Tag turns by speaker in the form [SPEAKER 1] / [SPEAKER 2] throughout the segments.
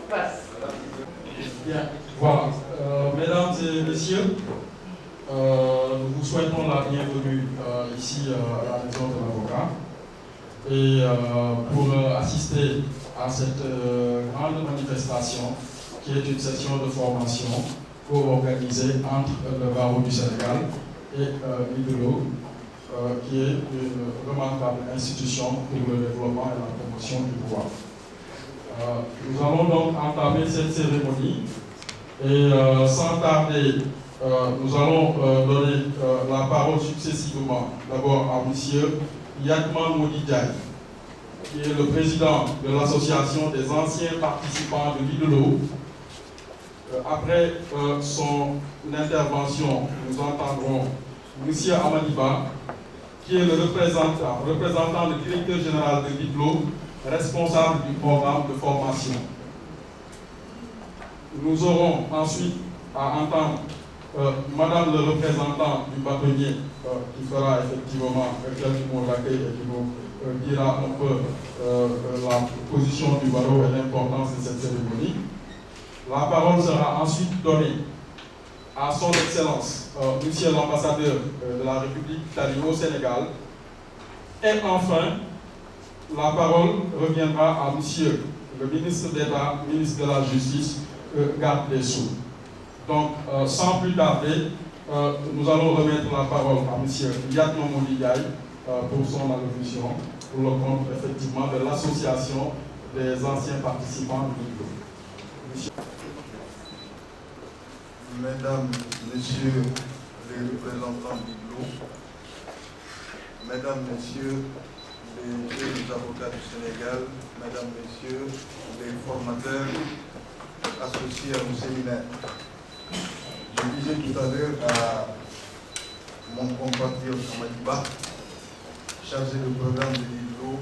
[SPEAKER 1] passe.
[SPEAKER 2] Bien, voilà. Mesdames et messieurs, nous vous souhaitons la bienvenue ici à la Maison de l'Avocat. Et pour assister à cette grande manifestation qui est une session de formation co-organisée entre le barreau du Sénégal et l'IDELO, qui est une remarquable institution pour le développement et la promotion du pouvoir. Nous allons donc entamer cette cérémonie et sans tarder, nous allons donner la parole successivement d'abord à M. Yatman Modidiaï, qui est le président de l'association des anciens participants de l'IDELO. Après son intervention, nous entendrons M. Amadiba, qui est le représentant du directeur général de l'IDELO, responsable du programme de formation. Nous aurons ensuite à entendre Madame le représentant du bâtonnier qui fera effectivement quelques mots d'accueil et qui nous dira un peu la position du barreau et l'importance de cette cérémonie. La parole sera ensuite donnée à son Excellence, Monsieur l'ambassadeur de la République d'Italie au Sénégal. Et enfin, la parole reviendra à Monsieur le ministre d'État, ministre de la Justice, garde des Sceaux. Donc, sans plus tarder, nous allons remettre la parole à Monsieur Yatman Modidiaï pour son allocution, pour le compte effectivement de l'association des anciens participants du l'IDELO.
[SPEAKER 3] Mesdames, Messieurs les représentants du l'IDELO, Mesdames, Messieurs les avocats du Sénégal, Mesdames, Messieurs les formateurs associés à nos séminaires. Je disais tout à l'heure à mon compatriote Amadiba, chargé de programme de l'IDELO,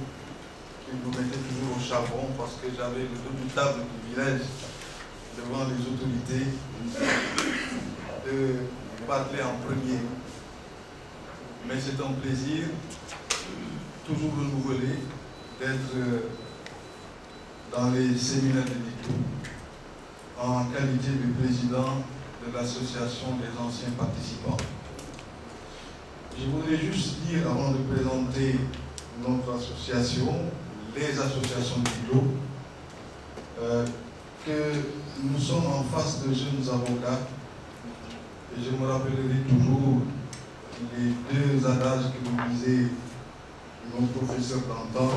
[SPEAKER 3] qu'il nous mettait toujours au charbon parce que j'avais le redoutable privilège devant les autorités de parler en premier. Mais c'est un plaisir, toujours renouvelé, d'être dans les séminaires de l'IDELO en qualité de président de l'association des anciens participants. Je voudrais juste dire, avant de présenter notre association, les associations de l'IDELO, que nous sommes en face de jeunes avocats, et je me rappellerai toujours les deux adages que nous disait mon professeur d'antan.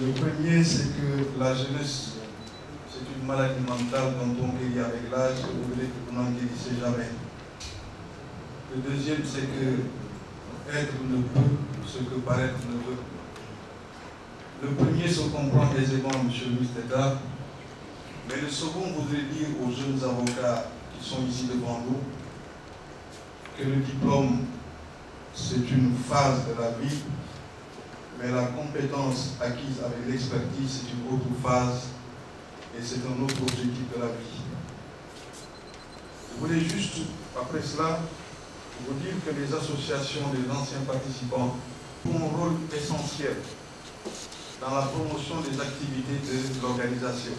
[SPEAKER 3] Le premier, c'est que la jeunesse, c'est une maladie mentale dont on guérit avec l'âge, vous n'en guérissez jamais. Le deuxième, c'est que être ne peut ce que paraître ne peut. Le premier se comprend aisément, monsieur le ministre d'État, mais le second voudrait dire aux jeunes avocats qui sont ici devant nous que le diplôme, c'est une phase de la vie, mais la compétence acquise avec l'expertise, c'est une autre phase et c'est un autre objectif de la vie. Je voulais juste, après cela, vous dire que les associations des anciens participants ont un rôle essentiel dans la promotion des activités de l'organisation,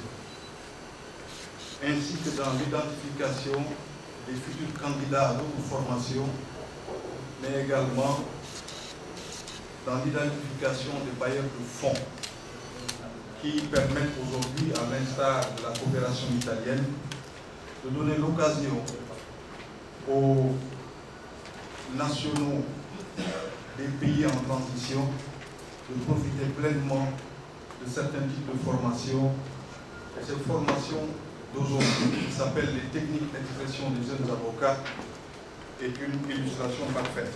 [SPEAKER 3] ainsi que dans l'identification des futurs candidats à d'autres formations, mais également dans l'identification des bailleurs de fonds qui permettent aujourd'hui, à l'instar de la coopération italienne, de donner l'occasion aux nationaux des pays en transition de profiter pleinement de certains types de formations. Et cette formation d'aujourd'hui, qui s'appelle les techniques d'expression des jeunes avocats, est une illustration parfaite.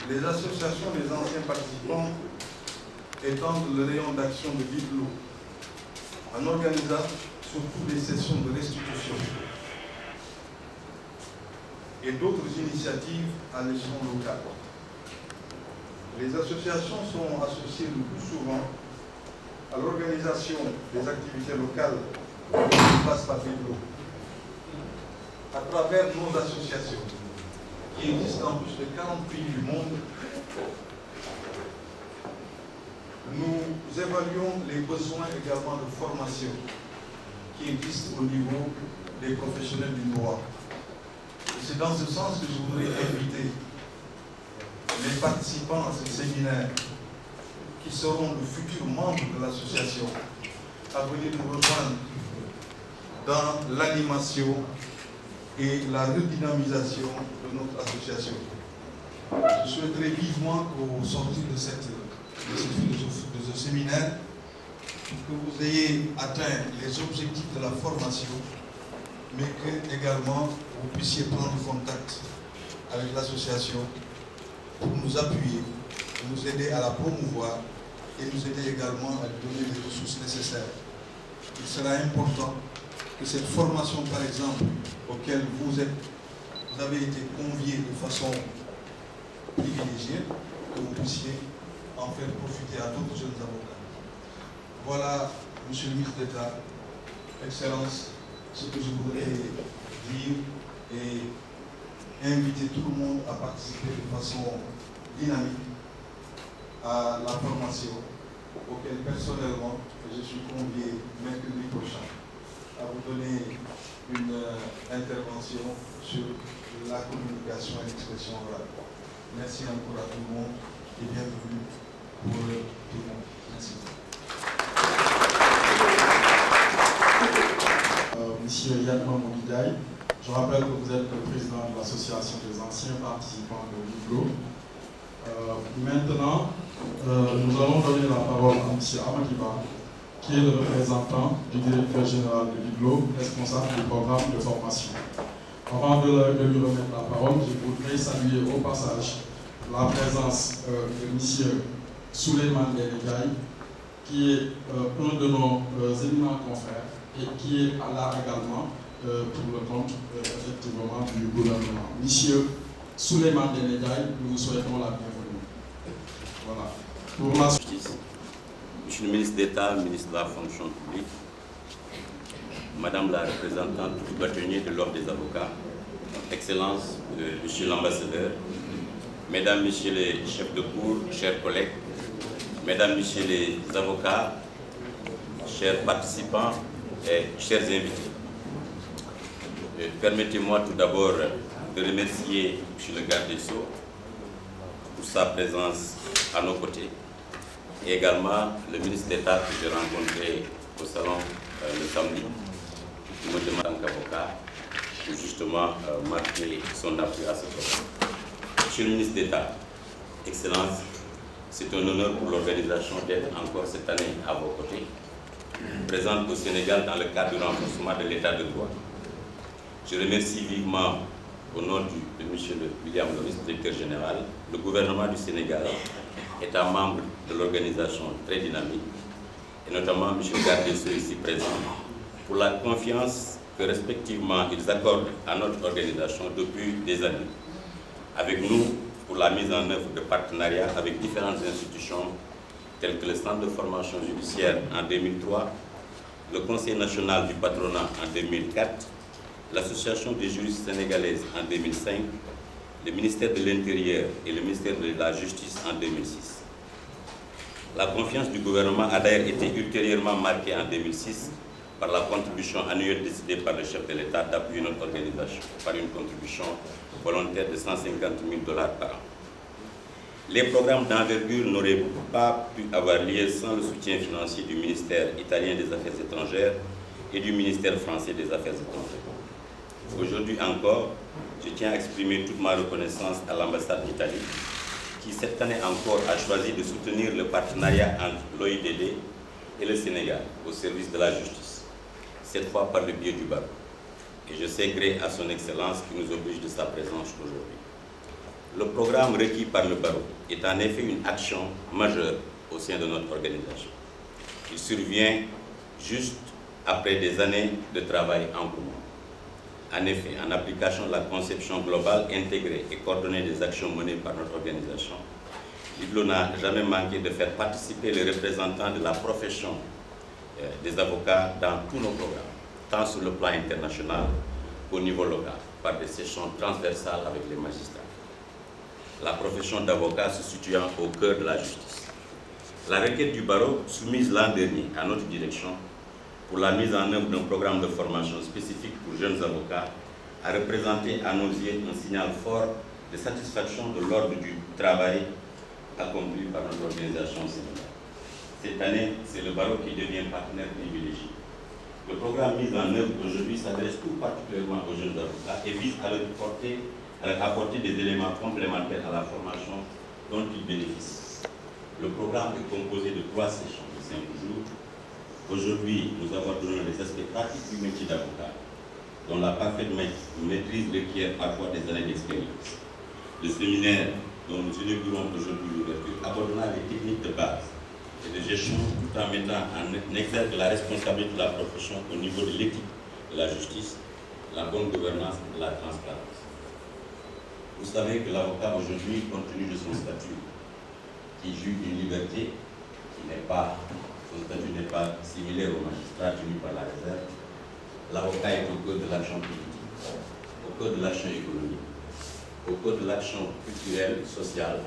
[SPEAKER 3] Les associations des anciens participants étendent le rayon d'action de l'IDELO en organisant surtout des sessions de restitution et d'autres initiatives à l'échelon local. Les associations sont associées le plus souvent à l'organisation des activités locales qui passent par l'IDELO à travers nos associations qui existent dans plus de 40 pays du monde. nous évaluons les besoins également de formation qui existent au niveau des professionnels du droit. C'est dans ce sens que je voudrais inviter les participants à ce séminaire qui seront de futurs membres de l'association à venir nous rejoindre dans l'animation et la redynamisation de notre association. Je souhaiterais vivement qu'au sortir de ce séminaire, que vous ayez atteint les objectifs de la formation, mais que également vous puissiez prendre contact avec l'association pour nous appuyer, pour nous aider à la promouvoir et nous aider également à lui donner les ressources nécessaires. Il sera important que cette formation, par exemple, auquel vous avez été conviés de façon privilégiée, que vous puissiez en faire profiter à d'autres jeunes avocats. Voilà, Monsieur le ministre d'État, Excellence, ce que je voudrais dire et inviter tout le monde à participer de façon dynamique à la formation auquel personnellement je suis convié mercredi prochain à vous donner une intervention sur la communication et l'expression orale. Merci encore à tout le monde et bienvenue pour tout le monde. Merci.
[SPEAKER 2] Monsieur Yann Mamounidaï, je rappelle que vous êtes le président de l'association des anciens participants de l'IGLO. Maintenant, nous allons donner la parole à M. Amadiba, qui est le représentant du directeur général de l'IGLO, responsable du programme de formation. Avant de lui remettre la parole, je voudrais saluer au passage la présence de M. Souleymane Denegay, qui est un de nos éminents confrères et qui est là également pour le compte effectivement du gouvernement. Monsieur Souleymane Denegay, nous vous souhaitons la bienvenue. Voilà. Pour la
[SPEAKER 1] justice, Monsieur le ministre d'État, ministre de la fonction publique, Madame la représentante du bâtonnier de l'Ordre des avocats, Excellence, Monsieur l'ambassadeur, Mesdames, Messieurs les chefs de cour, chers collègues, Mesdames, Messieurs les avocats, chers participants et chers invités. Permettez-moi tout d'abord de remercier M. le garde des Sceaux pour sa présence à nos côtés et également le ministre d'État que j'ai rencontré au salon le samedi, qui me demande en tant qu'avocat pour justement marquer son appui à ce programme. Monsieur le ministre d'État, Excellence, c'est un honneur pour l'organisation d'être encore cette année à vos côtés, présente au Sénégal dans le cadre du renforcement de l'état de droit. Je remercie vivement, au nom de M. William Loris, directeur général, le gouvernement du Sénégal, état membre de l'organisation très dynamique, et notamment M. le garde des Sceaux ici présent, pour la confiance que respectivement ils accordent à notre organisation depuis des années. Avec nous, pour la mise en œuvre de partenariats avec différentes institutions telles que le Centre de formation judiciaire en 2003, le Conseil national du patronat en 2004, l'Association des juristes sénégalaises en 2005, le ministère de l'Intérieur et le ministère de la Justice en 2006. La confiance du gouvernement a d'ailleurs été ultérieurement marquée en 2006 par la contribution annuelle décidée par le chef de l'État d'appuyer notre organisation par une contribution volontaire de 150 000 $ par an. Les programmes d'envergure n'auraient pas pu avoir lieu sans le soutien financier du ministère italien des Affaires étrangères et du ministère français des Affaires étrangères. Aujourd'hui encore, je tiens à exprimer toute ma reconnaissance à l'ambassade d'Italie qui cette année encore a choisi de soutenir le partenariat entre l'OIDD et le Sénégal au service de la justice, cette fois par le biais du barreau. Et je sais gré à son excellence qui nous oblige de sa présence aujourd'hui. Le programme requis par le barreau est en effet une action majeure au sein de notre organisation. Il survient juste après des années de travail en commun. En effet, en application de la conception globale, intégrée et coordonnée des actions menées par notre organisation, l'IGLO n'a jamais manqué de faire participer les représentants de la profession des avocats dans tous nos programmes, tant sur le plan international qu'au niveau local, par des sessions transversales avec les magistrats. La profession d'avocat se situant au cœur de la justice. La requête du barreau, soumise l'an dernier à notre direction pour la mise en œuvre d'un programme de formation spécifique pour jeunes avocats, a représenté à nos yeux un signal fort de satisfaction de l'ordre du travail accompli par notre organisation sénégalaise. Cette année, c'est le barreau qui devient partenaire privilégié. Le programme mis en œuvre aujourd'hui s'adresse tout particulièrement aux jeunes avocats et vise à leur apporter des éléments complémentaires à la formation dont ils bénéficient. Le programme est composé de 3 sessions de 5 jours. Aujourd'hui, nous abordons les aspects pratiques du métier d'avocat, dont la parfaite maîtrise requiert parfois des années d'expérience. Le séminaire dont nous inaugurons aujourd'hui l'ouverture abordera les techniques de base et de gestion tout en mettant en exergue la responsabilité de la profession au niveau de l'éthique, de la justice, la bonne gouvernance et de la transparence. Vous savez que l'avocat aujourd'hui, compte tenu de son statut, qui joue une liberté qui n'est pas, son statut n'est pas similaire au magistrat tenu par la réserve, l'avocat est au cœur de l'action politique, au cœur de l'action économique, au cœur de l'action culturelle, sociale,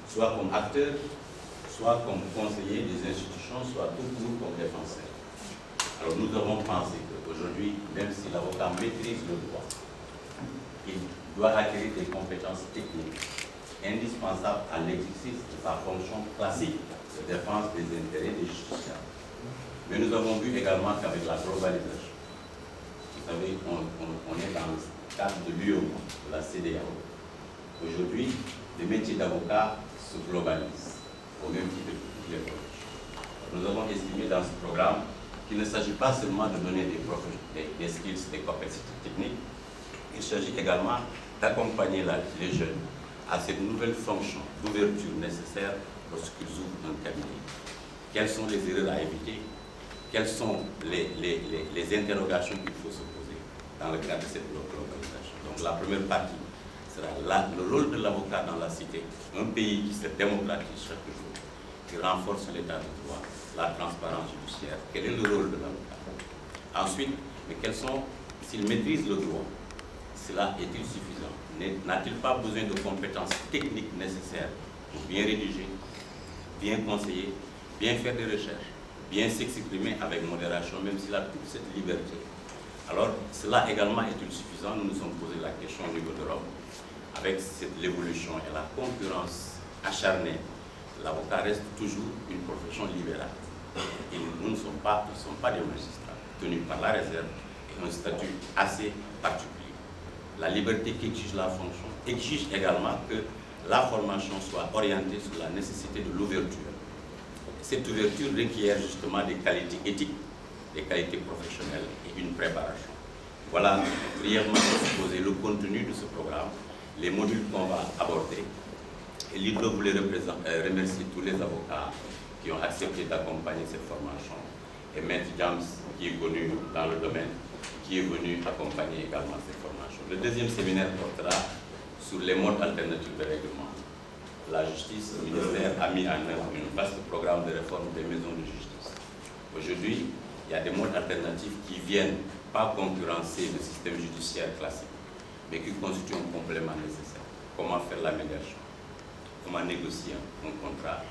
[SPEAKER 1] soit comme acteur, soit comme conseiller des institutions, soit tout court comme défenseur. Alors nous avons pensé qu'aujourd'hui, même si l'avocat maîtrise le droit, il doit acquérir des compétences techniques indispensables à l'exercice de sa fonction classique de défense des intérêts des justiciables. Mais nous avons vu également qu'avec la globalisation, vous savez, on est dans le cadre de l'UEMOA, de la CEDEAO. Aujourd'hui, les métiers d'avocat se globalisent au même titre que toutes les professions. Nous avons estimé dans ce programme qu'il ne s'agit pas seulement de donner des skills, des capacités techniques, il s'agit également d'accompagner les jeunes à cette nouvelle fonction d'ouverture nécessaire lorsqu'ils ouvrent un cabinet. Quelles sont les erreurs à éviter? Quelles sont les interrogations qu'il faut se poser dans le cadre de cette globalisation? Donc la première partie sera le rôle de l'avocat dans la cité, un pays qui se démocratise chaque jour, qui renforce l'état de droit, la transparence judiciaire. Quel est le rôle de l'avocat? Ensuite, mais s'il maîtrise le droit, cela est-il suffisant? N'a-t-il pas besoin de compétences techniques nécessaires pour bien rédiger, bien conseiller, bien faire des recherches, bien s'exprimer avec modération, même s'il a toute cette liberté? Alors, cela également est-il suffisant? Nous nous sommes posé la question au niveau de Rome. Avec l'évolution et la concurrence acharnée, l'avocat reste toujours une profession libérale. Et nous ne sommes pas des magistrats tenus par la réserve et un statut assez particulier. La liberté qu'exige la fonction exige également que la formation soit orientée sur la nécessité de l'ouverture. Cette ouverture requiert justement des qualités éthiques, des qualités professionnelles et une préparation. Voilà brièvement exposé le contenu de ce programme, les modules qu'on va aborder. Et l'IDLO voulait remercier tous les avocats qui ont accepté d'accompagner cette formation. Et Maître James, qui est venu dans le domaine, qui est venu accompagner également cette formation. Le deuxième séminaire portera sur les modes alternatifs de règlement. La justice, le ministère a mis en œuvre un vaste programme de réforme des maisons de justice. Aujourd'hui, il y a des modes alternatifs qui viennent pas concurrencer le système judiciaire classique, mais qui constituent un complément nécessaire. Comment faire la médiation? Comment négocier un contrat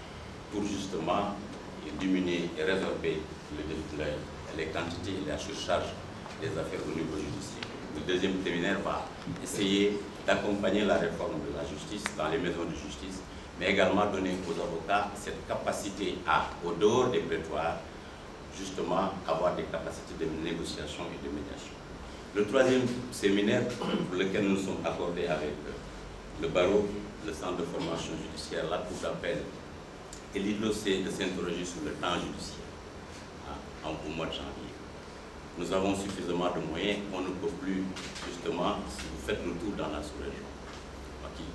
[SPEAKER 1] pour justement diminuer et résorber les quantités et la surcharge des affaires au niveau judiciaire. Le deuxième séminaire va essayer d'accompagner la réforme de la justice dans les maisons de justice, mais également donner aux avocats cette capacité à, au dehors des prétoires, justement avoir des capacités de négociation et de médiation. Le troisième séminaire pour lequel nous sommes accordés avec le barreau, le centre de formation judiciaire, la cour d'appel et l'IDLO, c'est de s'interroger sur le temps judiciaire au mois de janvier. Nous avons suffisamment de moyens, on ne peut plus, justement, si vous faites le tour dans la sous-région,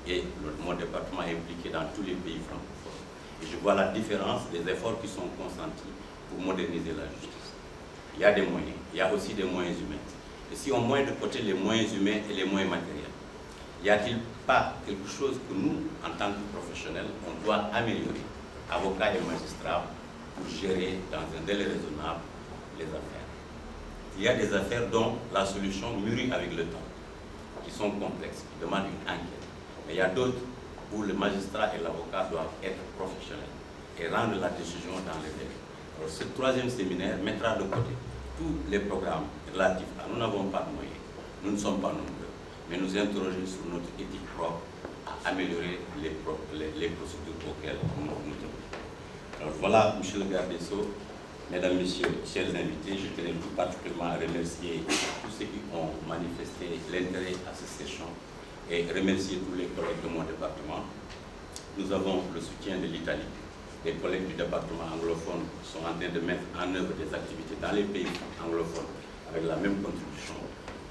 [SPEAKER 1] et mon département est impliqué dans tous les pays francophones. Et je vois la différence des efforts qui sont consentis pour moderniser la justice. Il y a des moyens, il y a aussi des moyens humains. Et si on met de côté les moyens humains et les moyens matériels, y a-t-il pas quelque chose que nous, en tant que professionnels, on doit améliorer, avocats et magistrats, pour gérer dans un délai raisonnable les affaires? Il y a des affaires dont la solution mûrit avec le temps, qui sont complexes, qui demandent une enquête. Mais il y a d'autres où le magistrat et l'avocat doivent être professionnels. et rendre la décision dans les délais. Alors, ce troisième séminaire mettra de côté tous les programmes relatifs à nous n'avons pas de moyens, nous ne sommes pas nombreux, mais nous interroger sur notre éthique propre à améliorer les procédures auxquelles nous tenons. Alors voilà, Monsieur le garde des Sceaux, Mesdames, Messieurs, chers invités, je tenais tout particulièrement à remercier tous ceux qui ont manifesté l'intérêt à cette session et remercier tous les collègues de mon département. Nous avons le soutien de l'Italie. Les collègues du département anglophone sont en train de mettre en œuvre des activités dans les pays anglophones avec la même contribution.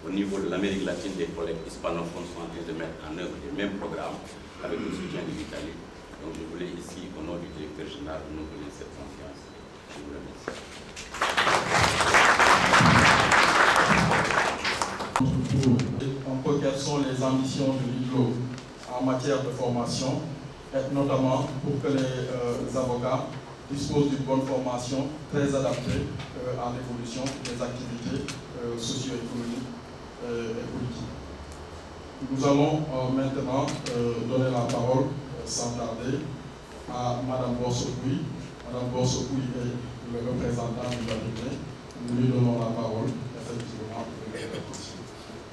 [SPEAKER 1] Au niveau de l'Amérique latine, les collègues hispanophones sont en train de mettre en œuvre les mêmes programmes avec le soutien de l'Italie. Donc je voulais ici, au nom du directeur général, renouveler cette confiance. Je vous remercie.
[SPEAKER 2] Un peu quelles sont les ambitions de l'IGLO en matière de formation, et notamment pour que les avocats disposent d'une bonne formation très adaptée à l'évolution des activités socio-économiques et politiques. Nous allons maintenant donner la parole sans tarder à Mme Borsopouy. Mme Borsopouy est le représentant du cabinet. Nous lui donnons la parole, effectivement.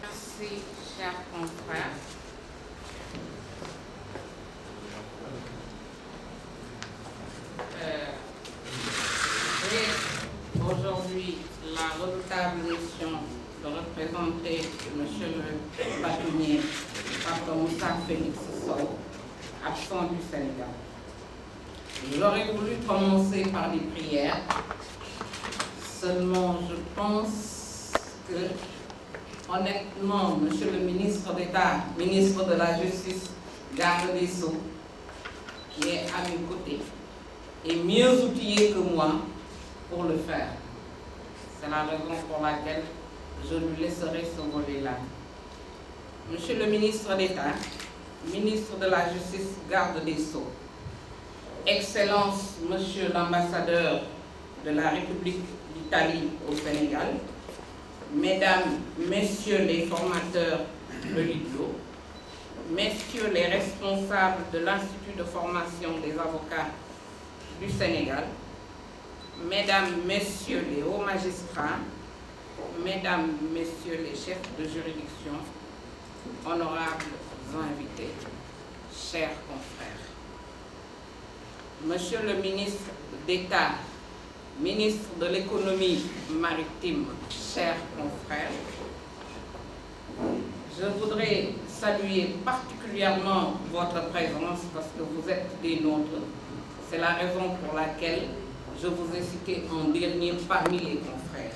[SPEAKER 4] Merci, chers confrères. J'ai aujourd'hui la redoutable mission de représenter M. le bâtonnier Papa Moussa Félix Sow, absent du Sénégal. J'aurais voulu commencer par des prières, seulement je pense que, honnêtement, Monsieur le ministre d'État, ministre de la Justice, garde des Sceaux, qui est à mes côtés, est mieux outillé que moi pour le faire. C'est la raison pour laquelle je lui laisserai ce volet-là. Monsieur le ministre d'État, ministre de la Justice, garde des Sceaux, Excellence, Monsieur l'ambassadeur de la République d'Italie au Sénégal, Mesdames, Messieurs les formateurs de l'IGLO, Messieurs les responsables de l'Institut de formation des avocats du Sénégal, Mesdames, Messieurs les hauts magistrats, Mesdames, Messieurs les chefs de juridiction, honorables invités, chers confrères. Monsieur le ministre d'État, ministre de l'économie maritime, chers confrères, je voudrais saluer particulièrement votre présence parce que vous êtes des nôtres. C'est la raison pour laquelle je vous ai cité en dernier parmi les confrères.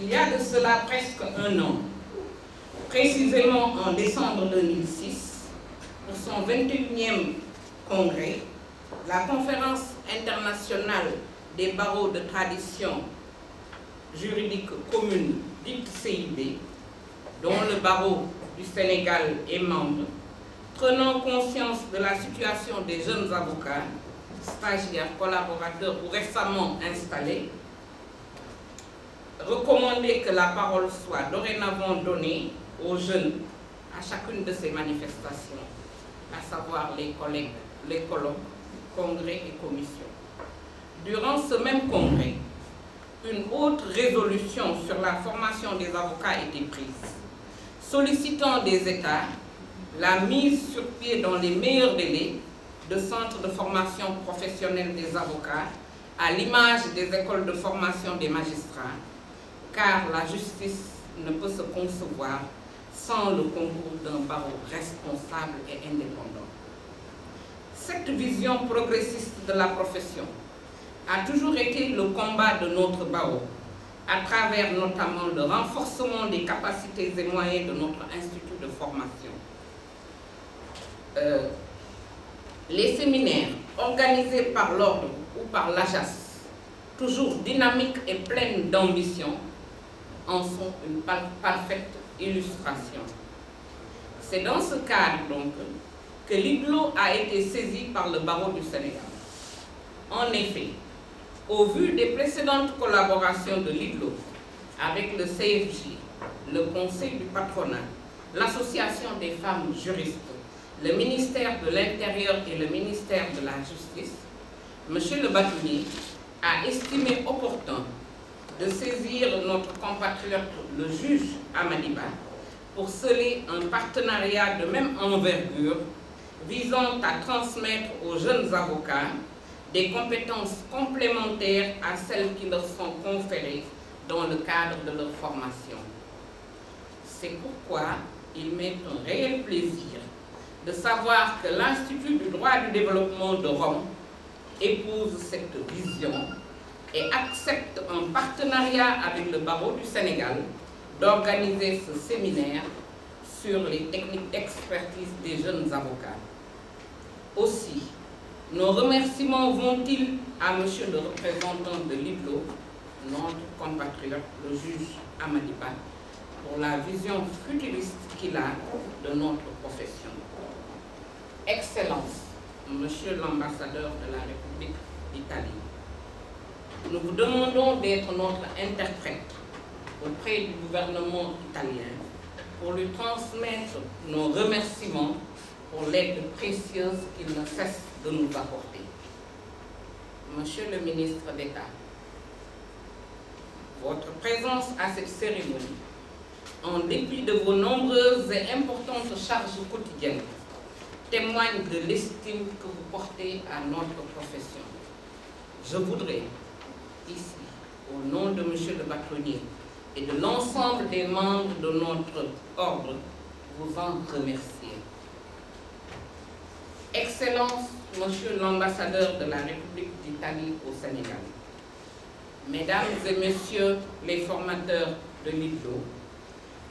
[SPEAKER 4] Il y a de cela presque un an, précisément en décembre 2006, pour son 21e congrès, la conférence internationale des barreaux de tradition juridique commune, dite CIB, dont le barreau du Sénégal est membre, prenant conscience de la situation des jeunes avocats, stagiaires, collaborateurs ou récemment installés, recommandait que la parole soit dorénavant donnée aux jeunes à chacune de ces manifestations, à savoir les collègues, les colloques, congrès et commissions. Durant ce même congrès, une autre résolution sur la formation des avocats a été prise, sollicitant des États la mise sur pied dans les meilleurs délais de centres de formation professionnelle des avocats, à l'image des écoles de formation des magistrats, car la justice ne peut se concevoir sans le concours d'un barreau responsable et indépendant. Cette vision progressiste de la profession a toujours été le combat de notre barreau, à travers notamment le renforcement des capacités et moyens de notre institut de formation. Les séminaires organisés par l'ordre ou par l'AJAS, toujours dynamiques et pleines d'ambition, en sont une parfaite illustration. C'est dans ce cadre donc que l'IGLO a été saisi par le barreau du Sénégal. En effet, au vu des précédentes collaborations de l'IGLO avec le CFJ, le Conseil du patronat, l'Association des femmes juristes le ministère de l'Intérieur et le ministère de la Justice, M. le bâtonnier a estimé opportun de saisir notre compatriote, le juge Amadiba, pour sceller un partenariat de même envergure visant à transmettre aux jeunes avocats des compétences complémentaires à celles qui leur sont conférées dans le cadre de leur formation. C'est pourquoi il m'est un réel plaisir de savoir que l'Institut du droit du développement de Rome épouse cette vision et accepte un partenariat avec le barreau du Sénégal d'organiser ce séminaire sur les techniques d'expertise des jeunes avocats. Aussi, nos remerciements vont-ils à Monsieur le représentant de l'IBLO, notre compatriote, le juge Amadiba, pour la vision futuriste qu'il a de notre profession. Excellence, Monsieur l'ambassadeur de la République d'Italie, nous vous demandons d'être notre interprète auprès du gouvernement italien pour lui transmettre nos remerciements pour l'aide précieuse qu'il ne cesse de nous apporter. Monsieur le ministre d'État, votre présence à cette cérémonie, en dépit de vos nombreuses et importantes charges quotidiennes, témoigne de l'estime que vous portez à notre profession. Je voudrais, ici, au nom de Monsieur le bâtonnier et de l'ensemble des membres de notre ordre, vous en remercier. Excellence, Monsieur l'ambassadeur de la République d'Italie au Sénégal, Mesdames et Messieurs les formateurs de l'IBLO,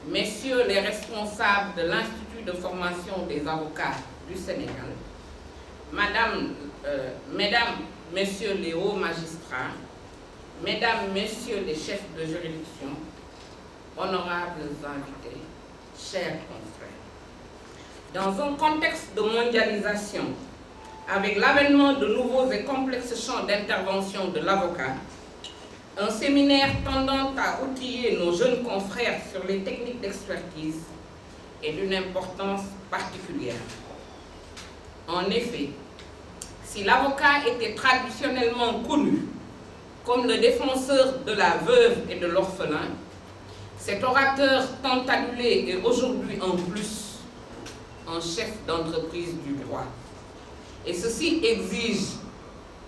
[SPEAKER 4] Messieurs les responsables de l'Institut de formation des avocats du Sénégal, Mesdames, Messieurs les hauts magistrats, Mesdames, Messieurs les chefs de juridiction, honorables invités, chers confrères. Dans un contexte de mondialisation, avec l'avènement de nouveaux et complexes champs d'intervention de l'avocat, un séminaire tendant à outiller nos jeunes confrères sur les techniques d'expertise est d'une importance particulière. En effet, si l'avocat était traditionnellement connu comme le défenseur de la veuve et de l'orphelin, cet orateur tant adulé est aujourd'hui en plus un chef d'entreprise du droit. Et ceci exige,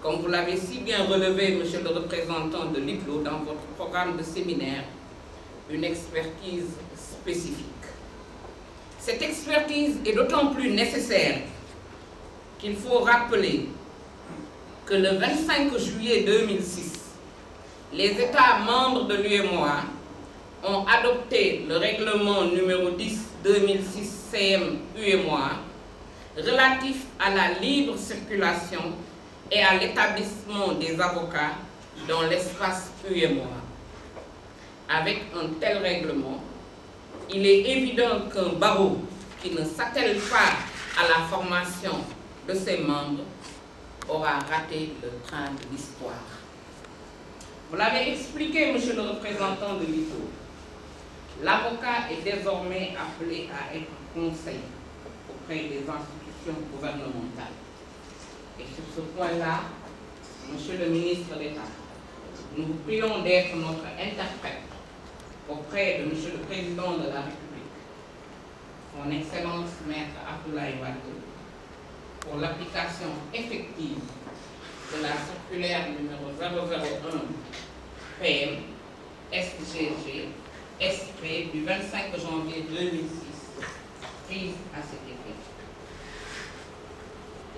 [SPEAKER 4] comme vous l'avez si bien relevé, Monsieur le représentant de l'IBLO, dans votre programme de séminaire, une expertise spécifique. Cette expertise est d'autant plus nécessaire qu'il faut rappeler que le 25 juillet 2006, les États membres de l'UEMOA ont adopté le règlement numéro 10/2006 CM-UEMOA relatif à la libre circulation et à l'établissement des avocats dans l'espace UEMOA. Avec un tel règlement, il est évident qu'un barreau qui ne s'attelle pas à la formation de ses membres aura raté le train de l'histoire. Vous l'avez expliqué, Monsieur le représentant de l'IBLO, l'avocat est désormais appelé à être conseil auprès des institutions gouvernementales. Et sur ce point-là, Monsieur le ministre d'État, nous vous prions d'être notre interprète auprès de Monsieur le Président de la République, Son Excellence Maître Abdoulaye Wade, pour l'application effective de la circulaire numéro 001 PM SGG SP du 25 janvier 2006 prise à cet effet.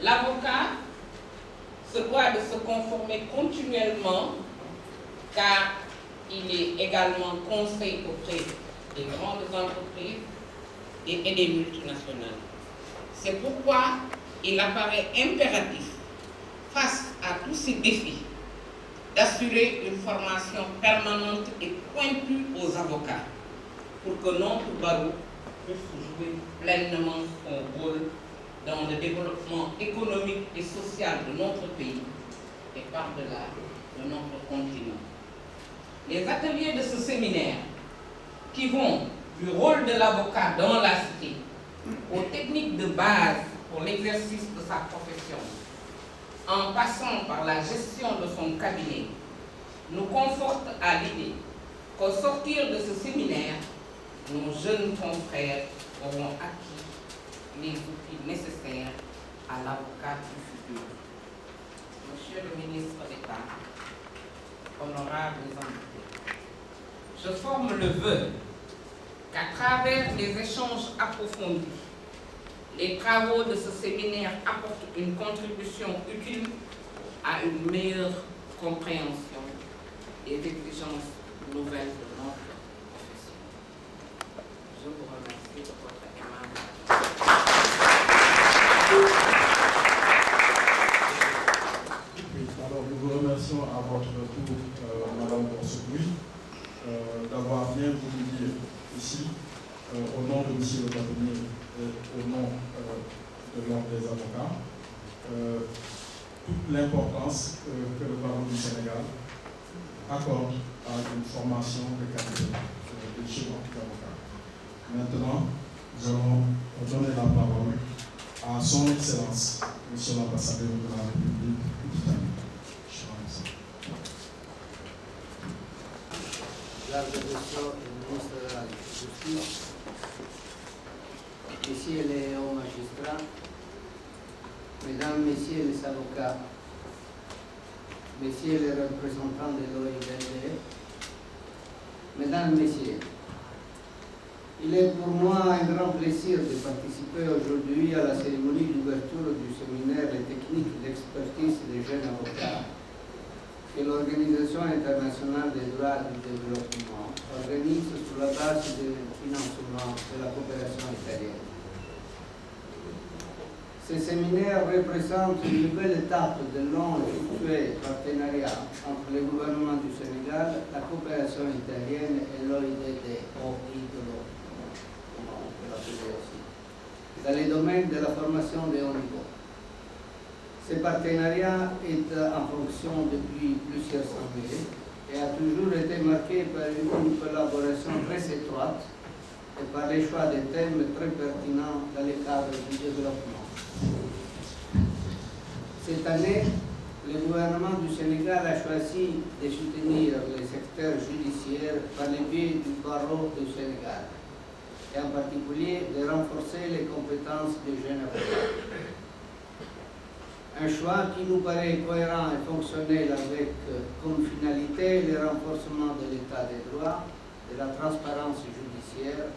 [SPEAKER 4] L'avocat se doit de se conformer continuellement car il est également conseil auprès des grandes entreprises et des multinationales. C'est pourquoi il apparaît impératif, face à tous ces défis, d'assurer une formation permanente et pointue aux avocats pour que notre barreau puisse jouer pleinement son rôle dans le développement économique et social de notre pays et par-delà de notre continent. Les ateliers de ce séminaire, qui vont du rôle de l'avocat dans la cité aux techniques de base pour l'exercice de sa profession, en passant par la gestion de son cabinet, nous conforte à l'idée qu'au sortir de ce séminaire, nos jeunes confrères auront acquis les outils nécessaires à l'avocat du futur. Monsieur le ministre d'État, honorables invités, je forme le vœu qu'à travers les échanges approfondis, les travaux de ce séminaire apportent une contribution utile à une meilleure compréhension des exigences nouvelles de notre profession. Je vous remercie de votre aimable
[SPEAKER 2] Oui, alors nous vous remercions à votre tour, Madame Borsoukoui, d'avoir bien voulu dire ici, au nom de M. le cabinet et au nom de l'Ordre des avocats, toute l'importance que le barreau du Sénégal accorde à une formation de qualité des jeunes avocats. Maintenant, nous allons donner la parole à son Excellence, Monsieur l'ambassadeur de la République d'Italie.
[SPEAKER 5] L'association du ministre de la Justice, Messieurs les hauts magistrats, Mesdames, Messieurs les avocats, Messieurs les représentants de l'OIDD, Mesdames, Messieurs, il est pour moi un grand plaisir de participer aujourd'hui à la cérémonie d'ouverture du séminaire Les techniques d'expertise des jeunes avocats que l'Organisation internationale des droits du développement organise sur la base du financement de la coopération italienne. Ce séminaire représente une nouvelle étape de long et fructueux partenariat entre le gouvernement du Sénégal, la coopération italienne et l'OIDD, dans les domaines de la formation de haut niveau. Ce partenariat est en fonction depuis plusieurs années et a toujours été marqué par une collaboration très étroite et par les choix de thèmes très pertinents dans le cadre du développement. Cette année, le gouvernement du Sénégal a choisi de soutenir les secteurs judiciaires par le biais du barreau du Sénégal et en particulier de renforcer les compétences des jeunes avocats. Un choix qui nous paraît cohérent et fonctionnel avec comme finalité le renforcement de l'état des droits, de la transparence judiciaire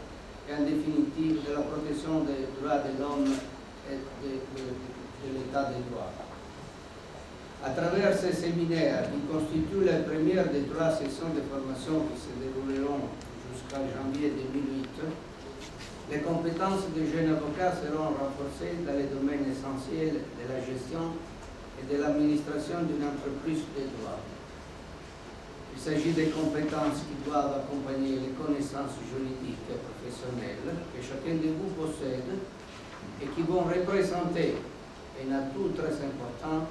[SPEAKER 5] et en définitive de la protection des droits de l'homme et de l'état des droits. À travers ces séminaires, qui constituent la première des 3 sessions de formation qui se dérouleront jusqu'à janvier 2008, les compétences des jeunes avocats seront renforcées dans les domaines essentiels de la gestion et de l'administration d'une entreprise de droit. Il s'agit des compétences qui doivent accompagner les connaissances juridiques et professionnelles que chacun de vous possède et qui vont représenter un atout très important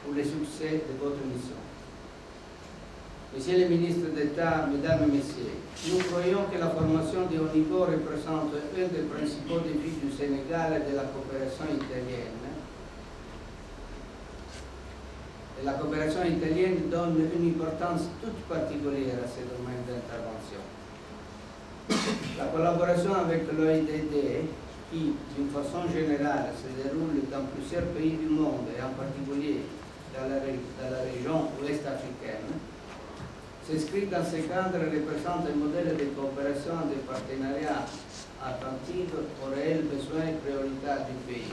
[SPEAKER 5] pour le succès de votre mission. Monsieur le ministre d'État, Mesdames et Messieurs, nous croyons que la formation de haut niveau représente un des principaux défis du Sénégal et de la coopération italienne. Et la coopération italienne donne une importance toute particulière à ce domaine d'intervention. La collaboration avec l'OIDD, qui, d'une façon générale, se déroule dans plusieurs pays du monde, et en particulier dans la région ouest africaine, s'inscrit dans ce cadre et représente un modèle de coopération et de partenariat attentif aux réels besoins prioritaires du pays.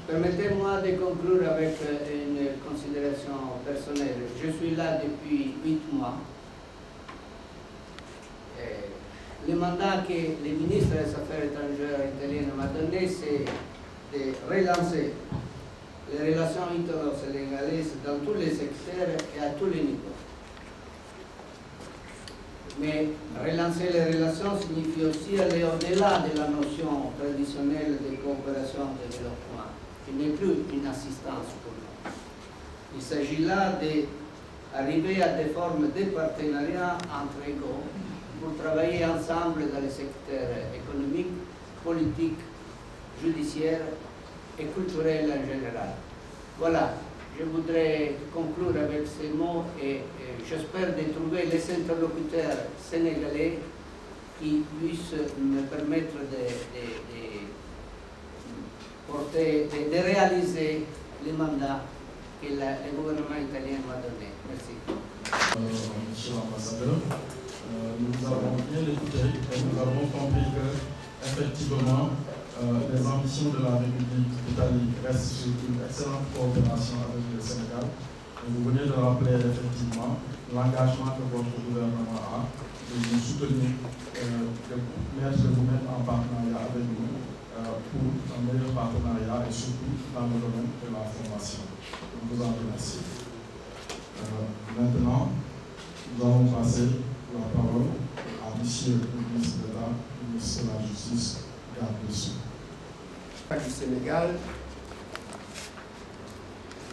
[SPEAKER 5] Permettez-moi de conclure avec une considération personnelle. Je suis là depuis 8 mois. Le mandat que le ministre des Affaires étrangères italien m'a donné, c'est de relancer les relations italo-sénégalaises dans tous les secteurs et à tous les niveaux. Mais relancer les relations signifie aussi aller au-delà de la notion traditionnelle de coopération et développement, qui n'est plus une assistance pour nous. Il s'agit là d'arriver à des formes de partenariat entre égaux pour travailler ensemble dans les secteurs économiques, politiques, judiciaires et culturels en général. Voilà, je voudrais conclure avec ces mots et j'espère de trouver les interlocuteurs sénégalais qui puissent me permettre de réaliser les mandats que le gouvernement italien m'a donné. Merci.
[SPEAKER 2] Monsieur l'ambassadeur, nous avons bien écouté et nous avons compris que, effectivement, les ambitions de la République d'Italie restent sur une excellente coopération avec le Sénégal. Et vous venez de rappeler effectivement l'engagement que votre gouvernement a de nous soutenir, de vous mettre en partenariat avec nous pour un meilleur partenariat et surtout dans le domaine de la formation. Je vous en remercie. Maintenant, nous allons passer la parole à M. le ministre d'État, ministre de la Justice, garde dessous.
[SPEAKER 6] Du Sénégal,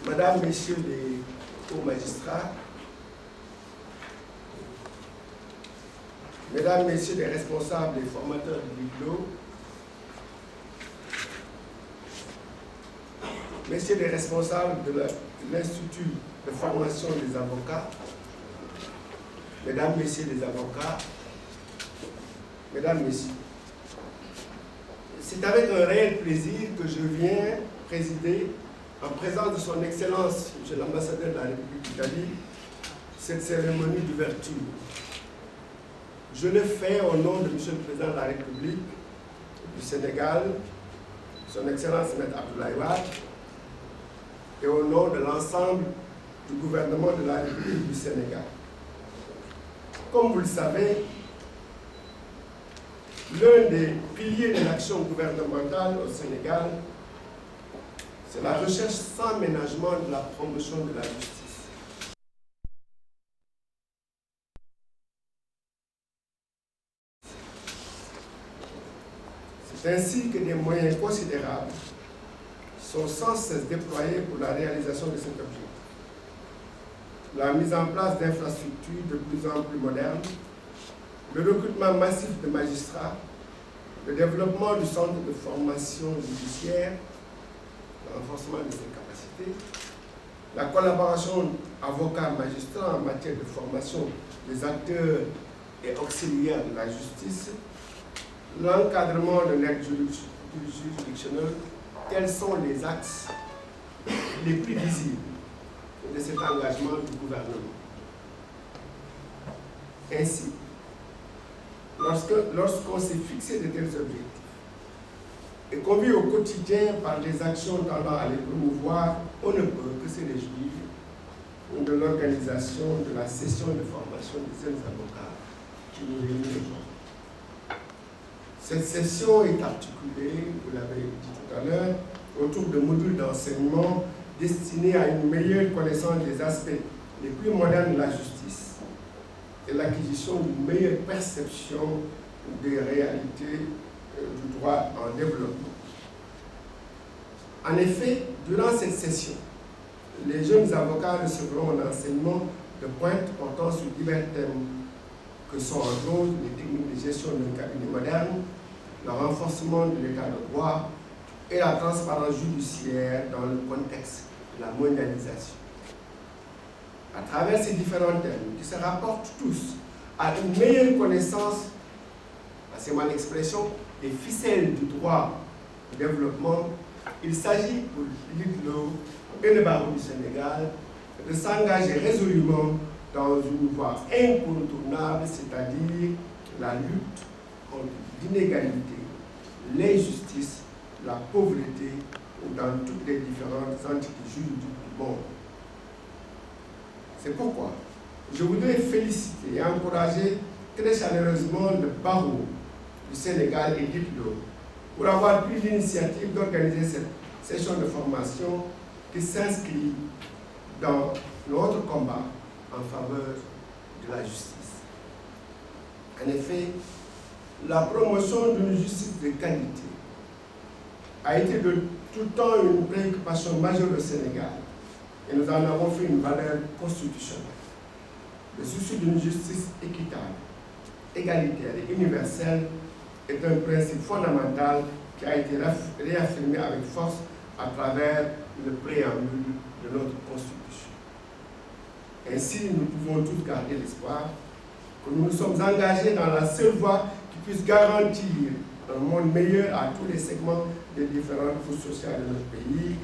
[SPEAKER 6] Madame, Messieurs les hauts magistrats, Mesdames, Messieurs les responsables et formateurs du BIGLO, Messieurs les responsables de l'Institut de formation des avocats, Mesdames, Messieurs les avocats, Mesdames, Messieurs, c'est avec un réel plaisir que je viens présider, en présence de son Excellence, M. l'ambassadeur de la République d'Italie, cette cérémonie d'ouverture. Je le fais au nom de M. le Président de la République du Sénégal, son Excellence M. Abdoulaye Wade, et au nom de l'ensemble du gouvernement de la République du Sénégal. Comme vous le savez, l'un des piliers de l'action gouvernementale au Sénégal, c'est la recherche sans ménagement de la promotion de la justice. C'est ainsi que des moyens considérables sont sans cesse déployés pour la réalisation de cet objectif. La mise en place d'infrastructures de plus en plus modernes, le recrutement massif de magistrats, le développement du centre de formation judiciaire, le renforcement de ses capacités, la collaboration avocats-magistrats en matière de formation des acteurs et auxiliaires de la justice, l'encadrement de l'aide juridictionnelle, quels sont les axes les plus visibles de cet engagement du gouvernement. Ainsi, lorsqu'on s'est fixé de tels objectifs et qu'on vit au quotidien par des actions tendant à les promouvoir, on ne peut que se réjouir de l'organisation de la session de formation des jeunes avocats qui nous réunit aujourd'hui. Cette session est articulée, vous l'avez dit tout à l'heure, autour de modules d'enseignement destinés à une meilleure connaissance des aspects les plus modernes de la justice et l'acquisition d'une meilleure perception des réalités du droit en développement. En effet, durant cette session, les jeunes avocats recevront un enseignement de pointe portant sur divers thèmes que sont entre autres les techniques de gestion d'un cabinet moderne, le renforcement de l'état de droit et la transparence judiciaire dans le contexte de la mondialisation. À travers ces différents thèmes qui se rapportent tous à une meilleure connaissance, c'est mon expression, des ficelles du droit du développement, il s'agit pour l'IGLO et le barreau du Sénégal de s'engager résolument dans une voie incontournable, c'est-à-dire la lutte contre l'inégalité, l'injustice, la pauvreté dans toutes les différentes entités juridiques du monde. C'est pourquoi je voudrais féliciter et encourager très chaleureusement le barreau du Sénégal et l'IGLO pour avoir pris l'initiative d'organiser cette session de formation qui s'inscrit dans notre combat en faveur de la justice. En effet, la promotion d'une justice de qualité a été de tout temps une préoccupation majeure au Sénégal et nous en avons fait une valeur constitutionnelle. Le souci d'une justice équitable, égalitaire et universelle est un principe fondamental qui a été réaffirmé avec force à travers le préambule de notre Constitution. Ainsi, nous pouvons tous garder l'espoir que nous nous sommes engagés dans la seule voie qui puisse garantir un monde meilleur à tous les segments des différentes couches sociales de notre pays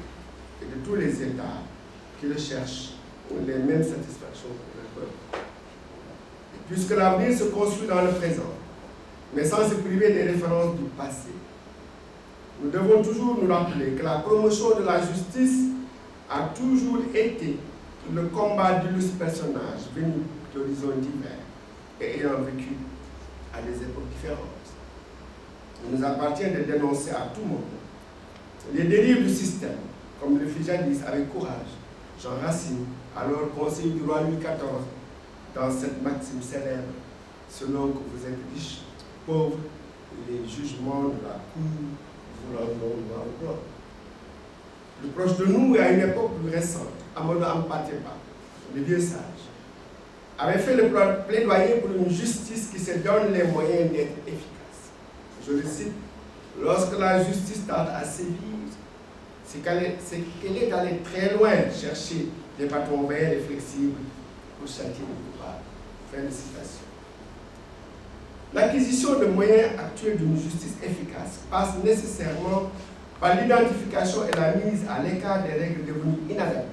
[SPEAKER 6] et de tous les États qui le cherchent pour les mêmes satisfactions que le peuple. Et puisque l'avenir se construit dans le présent, mais sans se priver des références du passé, nous devons toujours nous rappeler que la promotion de la justice a toujours été le combat d'illustres personnages venus d'horizons divers et ayant vécu à des époques différentes. Il nous appartient de dénoncer à tout moment les dérives du système, comme le fit jadis avec courage Jean Racine, alors conseiller du roi Louis XIV, dans cette maxime célèbre, selon que vous êtes riches, pauvres, les jugements de la cour vous rendront dans le blanc. Plus proche de nous et à une époque plus récente, Amadou Hampâté-Bâ, le vieux sage, avait fait le plaidoyer pour une justice qui se donne les moyens d'être efficace. Je le cite, lorsque la justice tarde à sévir, c'est qu'elle est allée très loin chercher des bâtons verts et flexibles pour châtier les coupables. Fin de citation. L'acquisition de moyens actuels d'une justice efficace passe nécessairement par l'identification et la mise à l'écart des règles devenues inadaptées.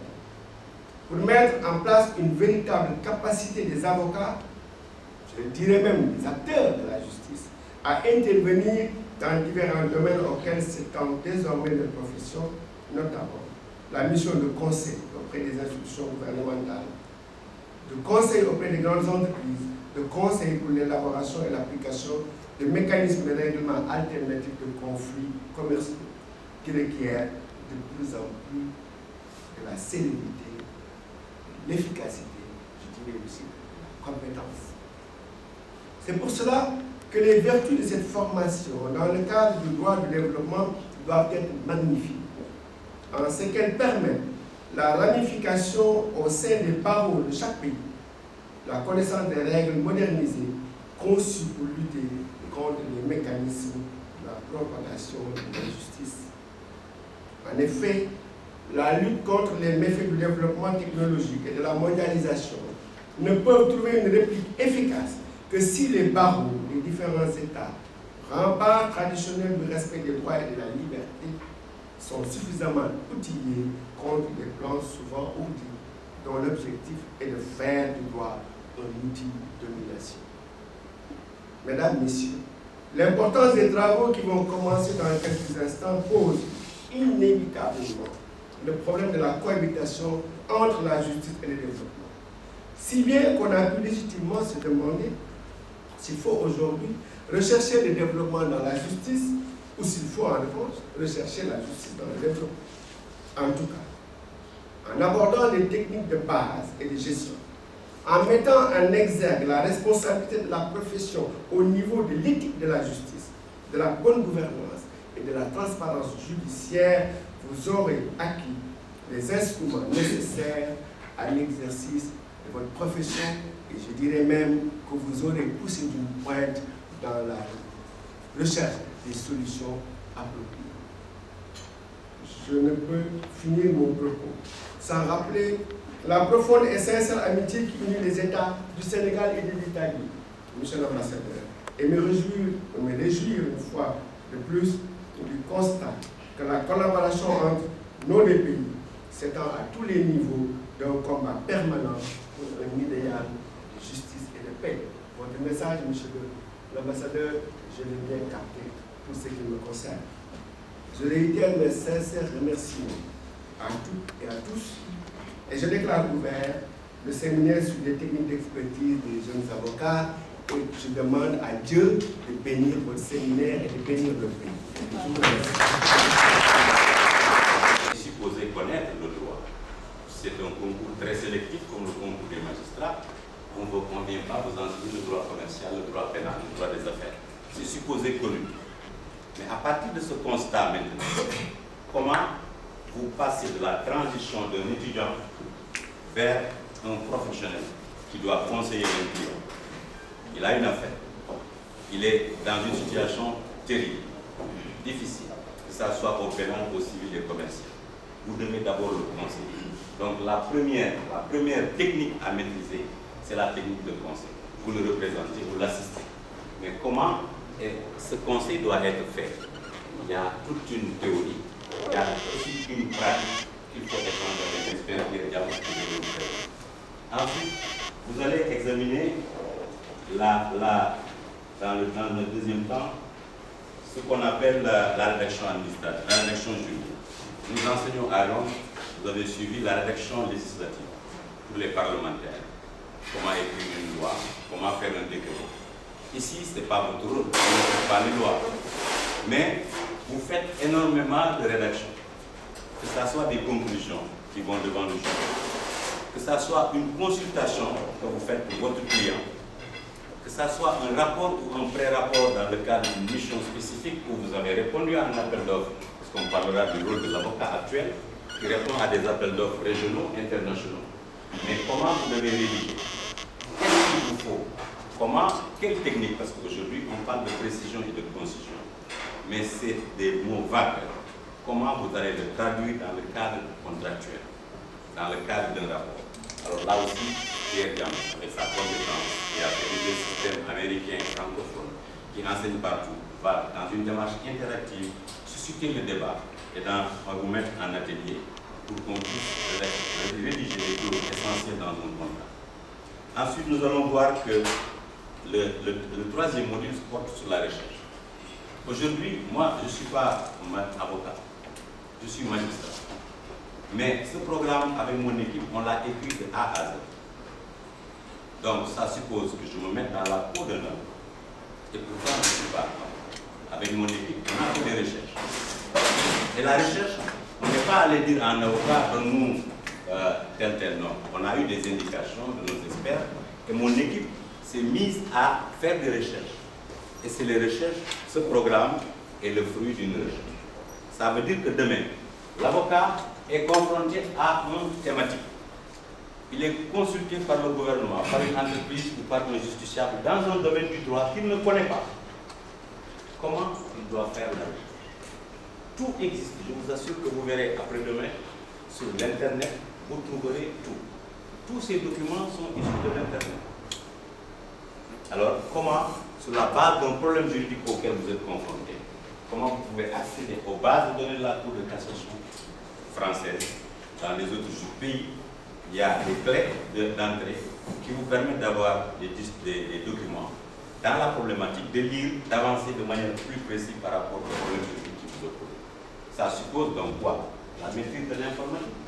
[SPEAKER 6] Pour mettre en place une véritable capacité des avocats, je dirais même des acteurs de la justice, à intervenir dans différents domaines auxquels s'étend désormais notre profession, notamment la mission de conseil auprès des institutions gouvernementales, de conseil auprès des grandes entreprises, de conseil pour l'élaboration et l'application de mécanismes de règlement alternatifs de conflits commerciaux qui requièrent de plus en plus de la célérité, de l'efficacité, je dirais aussi de la compétence. C'est pour cela que les vertus de cette formation dans le cadre du droit du développement doivent être magnifiées, en ce qu'elles permettent la ramification au sein des barreaux de chaque pays, la connaissance des règles modernisées conçues pour lutter contre les mécanismes de la propagation de la justice. En effet, la lutte contre les méfaits du développement technologique et de la mondialisation ne peuvent trouver une réplique efficace que si les barreaux des différents États, remparts traditionnels du respect des droits et de la liberté, sont suffisamment outillés contre des plans souvent ourdis, dont l'objectif est de faire du droit un outil de domination. Mesdames, Messieurs, l'importance des travaux qui vont commencer dans quelques instants pose inévitablement le problème de la cohabitation entre la justice et le développement. Si bien qu'on a pu légitimement se demander s'il faut aujourd'hui rechercher le développement dans la justice ou s'il faut en revanche rechercher la justice dans le développement. En tout cas, en abordant les techniques de base et de gestion, en mettant en exergue la responsabilité de la profession au niveau de l'éthique de la justice, de la bonne gouvernance et de la transparence judiciaire, vous aurez acquis les instruments nécessaires à l'exercice de votre profession et je dirais même que vous aurez poussé d'une pointe dans la recherche des solutions appropriées. Je ne peux finir mon propos sans rappeler la profonde et sincère amitié qui unit les États du Sénégal et de l'Italie, Monsieur l'ambassadeur, et me réjouir une fois de plus du constat que la collaboration entre nos deux pays s'étend à tous les niveaux d'un combat permanent pour un idéal de justice et de paix. Votre message, Monsieur l'ambassadeur, je l'ai bien capté pour ce qui me concerne. Je réitère mes sincères remerciements à toutes et à tous et je déclare ouvert le séminaire sur les techniques d'expertise des jeunes avocats et je demande à Dieu de bénir votre séminaire et de bénir le pays. Je vous remercie.
[SPEAKER 1] Supposé connaître le droit. C'est un concours très sélectif comme le concours des magistrats. On ne vient pas vous enseigner le droit commercial, le droit pénal, le droit des affaires. C'est supposé connu. Mais à partir de ce constat maintenant, comment vous passez de la transition d'un étudiant vers un professionnel qui doit conseiller un client? Il a une affaire. il est dans une situation terrible, difficile, que ce soit au pénal, au civil et commercial. Vous devez d'abord le conseiller. Donc la première technique à maîtriser, c'est la technique de conseil. Vous le représentez, vous l'assistez. Mais comment ce conseil doit être fait? Il y a toute une théorie, il y a aussi une pratique qu'il faut échanger avec les experts irrédiables que je vais vous présenter. Ensuite, vous allez examiner dans le deuxième temps ce qu'on appelle la rédaction administrative, la rédaction juridique. Nous enseignons à Londres, vous avez suivi la rédaction législative pour les parlementaires. Comment écrire une loi, comment faire un décret. Ici, ce n'est pas votre rôle, vous ne faites pas les lois. Mais vous faites énormément de rédaction. Que ce soit des conclusions qui vont devant le juge, que ce soit une consultation que vous faites pour votre client, que ce soit un rapport ou un pré-rapport dans le cadre d'une mission spécifique où vous avez répondu à un appel d'offres, parce qu'on parlera du rôle de l'avocat actuel, qui répond à des appels d'offres régionaux, internationaux. Mais comment vous devez rédiger? Qu'est-ce qu'il vous faut? Quelle technique? Parce qu'aujourd'hui, on parle de précision et de concision. Mais c'est des mots vagues. Comment vous allez le traduire dans le cadre contractuel, dans le cadre d'un rapport? Alors là aussi, Pierre Diam, avec sa compétence, qui a fait des systèmes américains francophones, qui enseigne partout, va dans une démarche interactive, susciter le débat et on va vous mettre en atelier pour qu'on puisse rédiger les clauses essentielles dans un contrat. Ensuite, nous allons voir que le troisième module porte sur la recherche. Aujourd'hui, moi, je ne suis pas avocat, je suis magistrat. Mais ce programme, avec mon équipe, on l'a écrit de A à Z. Donc, ça suppose que je me mette dans la peau d'un homme. Et pourtant, je ne suis pas. Avec mon équipe, on a fait des recherches. Et la recherche, on n'est pas allé dire à un avocat, donne-nous tel nom. On a eu des indications de nos experts. Et mon équipe s'est mise à faire des recherches. Et c'est les recherches, ce programme est le fruit d'une recherche. Ça veut dire que demain, l'avocat est confronté à une thématique. Il est consulté par le gouvernement, par une entreprise ou par un justiciable dans un domaine du droit qu'il ne connaît pas. Comment il doit faire la recherche? Tout existe. Je vous assure que vous verrez après-demain sur l'Internet, vous trouverez tout. Tous ces documents sont issus de l'Internet. Alors, comment, sur la base d'un problème juridique auquel vous êtes confronté, comment vous pouvez accéder aux bases de données de la Cour de cassation française? Dans les autres pays, il y a des clés d'entrée qui vous permettent d'avoir des documents dans la problématique, de lire, d'avancer de manière plus précise par rapport au problème juridique qui vous oppose. Ça suppose donc quoi? La maîtrise de l'informatique.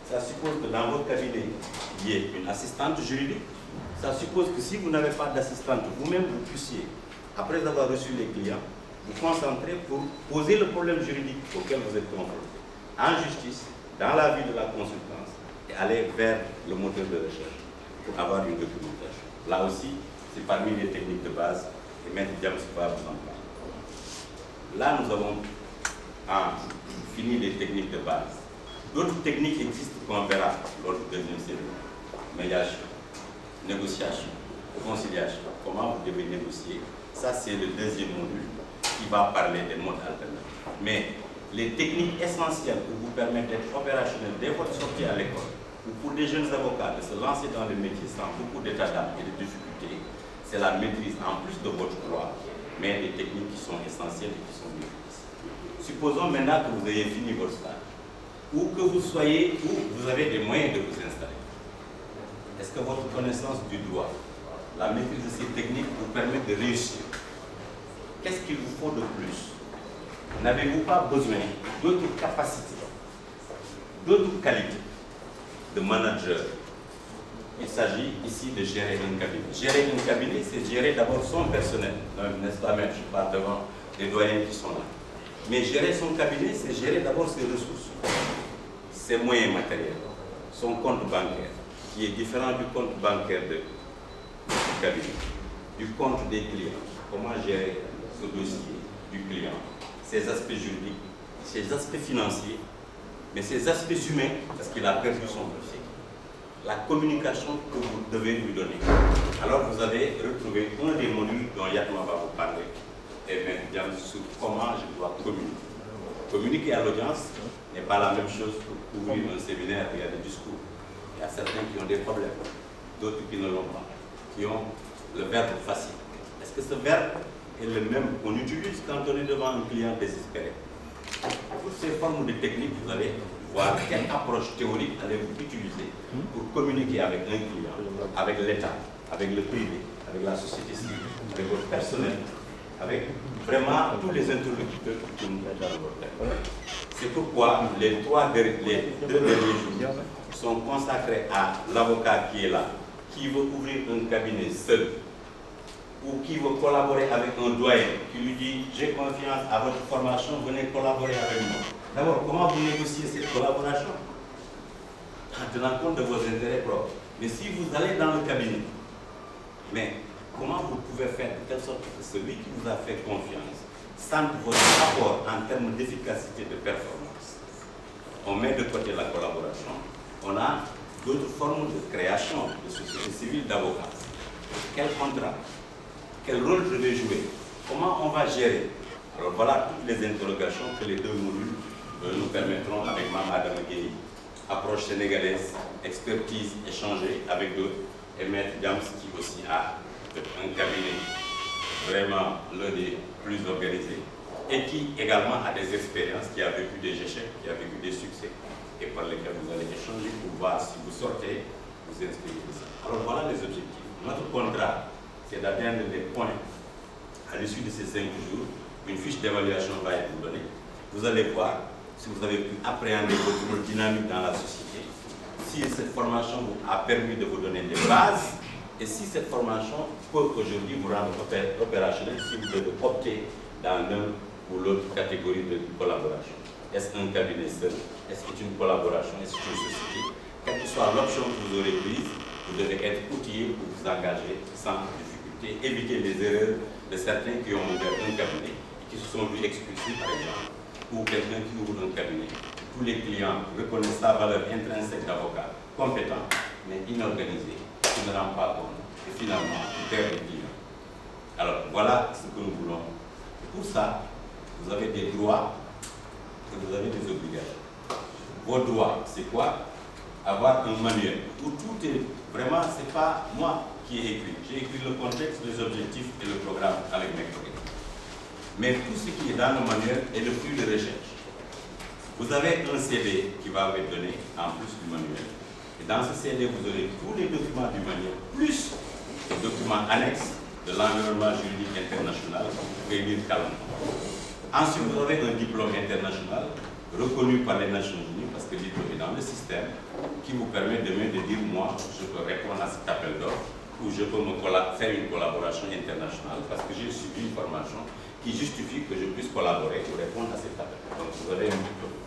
[SPEAKER 1] Ça suppose que dans votre cabinet, il y ait une assistante juridique. Ça suppose que si vous n'avez pas d'assistante, vous-même vous puissiez, après avoir reçu les clients, vous concentrer pour poser le problème juridique auquel vous êtes confronté en justice, dans la vie de la consultance, et aller vers le moteur de recherche pour avoir une documentation. Là aussi, c'est parmi les techniques de base, et Maître James va vous en parler. Là, nous avons fini les techniques de base. D'autres techniques existent qu'on verra lors du deuxième série. Médiation, négociation, conciliation, comment vous devez négocier. Ça, c'est le deuxième module qui va parler des modes alternatifs. Mais les techniques essentielles pour vous permettre d'être opérationnel dès votre sortie à l'école, ou pour des jeunes avocats de se lancer dans le métier sans beaucoup d'état d'âme et de difficultés, c'est la maîtrise en plus de votre droit, mais des techniques qui sont essentielles et qui sont maîtrisées. Supposons maintenant que vous ayez fini votre stage, ou que vous soyez, où vous avez des moyens de vous installer. Est-ce que votre connaissance du droit, la maîtrise de ces techniques vous permet de réussir? Qu'est-ce qu'il vous faut de plus? N'avez-vous pas besoin d'autres capacités, d'autres qualités de manager? Il s'agit ici de gérer un cabinet. Gérer un cabinet, c'est gérer d'abord son personnel. N'est-ce pas, même, je parle devant les doyens qui sont là. Mais gérer son cabinet, c'est gérer d'abord ses ressources, ses moyens matériels, son compte bancaire, qui est différent du compte bancaire du cabinet, du compte des clients. Comment gérer ce dossier du client, ses aspects juridiques, ses aspects financiers, mais ses aspects humains, parce qu'il a perdu son dossier. la communication que vous devez lui donner. Alors vous avez retrouvé un des modules dont Yatma va vous parler, et maintenant sur comment je dois communiquer. Communiquer à l'audience n'est pas la même chose que ouvrir un séminaire où il y a des discours. Il y a certains qui ont des problèmes, d'autres qui ne l'ont pas, qui ont le verbe facile. Est-ce que ce verbe est le même qu'on utilise quand on est devant un client désespéré? Pour ces formes de techniques, vous allez voir quelle approche théorique allez-vous utiliser pour communiquer avec un client, avec l'État, avec le privé, avec la société civile, avec votre personnel, avec vraiment tous les interlocuteurs que nous avons dans votre tête. C'est pourquoi les deux derniers jours sont consacrés à l'avocat qui est là, qui veut ouvrir un cabinet seul, ou qui veut collaborer avec un doyen, qui lui dit « j'ai confiance à votre formation, venez collaborer avec moi ». D'abord, comment vous négociez cette collaboration? En tenant compte de vos intérêts propres. Mais si vous allez dans le cabinet, mais comment vous pouvez faire de telle sorte que celui qui vous a fait confiance sente votre apport en termes d'efficacité de performance? On met de côté la collaboration, on a d'autres formes de création de société civile d'avocats. Quel contrat? Quel rôle je vais jouer? Comment on va gérer? Alors voilà toutes les interrogations que les deux modules nous permettront avec Mme Adama Gueye, approche sénégalaise, expertise échangée avec d'autres, et Maître Diams qui aussi a un cabinet vraiment l'un des plus organisés et qui également a des expériences, qui a vécu des échecs, qui a vécu des succès et par lesquels vous allez échanger pour voir si vous sortez, vous inscrivez ça. Alors voilà les objectifs. Notre contrat, c'est d'atteindre des points à l'issue de ces 5 jours. Une fiche d'évaluation va être donnée. Vous allez voir si vous avez pu appréhender votre rôle dynamique dans la société, si cette formation vous a permis de vous donner des bases, et si cette formation peut aujourd'hui vous rendre opérationnel si vous devez opter dans l'un ou l'autre catégorie de collaboration. Est-ce un cabinet seul? Est-ce une collaboration? Est-ce une société? Quelle que soit l'option que vous aurez prise, vous devez être outillé pour vous engager sans difficulté, éviter les erreurs de certains qui ont ouvert un cabinet et qui se sont vus expulsés par exemple, ou quelqu'un qui ouvre un cabinet. Tous les clients reconnaissent sa valeur intrinsèque d'avocat, compétent, mais inorganisé, qui ne rend pas compte, et finalement, il perd les clients. Alors, voilà ce que nous voulons. Et pour ça, vous avez des droits et vous avez des obligations. Vos droits, c'est quoi? Avoir un manuel où tout est vraiment, c'est pas moi qui ai écrit. J'ai écrit le contexte, les objectifs et le programme avec mes collègues. Mais tout ce qui est dans le manuel est le fruit de recherche. Vous avez un CD qui va vous être donné en plus du manuel. Et dans ce CD, vous aurez tous les documents du manuel, plus les documents annexes de l'environnement juridique international que vous pouvez lire calmement. Ensuite, vous avez un diplôme international reconnu par les Nations Unies, parce que le diplôme est dans le système, qui vous permet demain de dire, moi, je peux répondre à cet appel d'offres, ou je peux faire une collaboration internationale, parce que j'ai suivi une formation qui justifie que je puisse collaborer pour répondre à cet appel. Donc, vous avez un diplôme.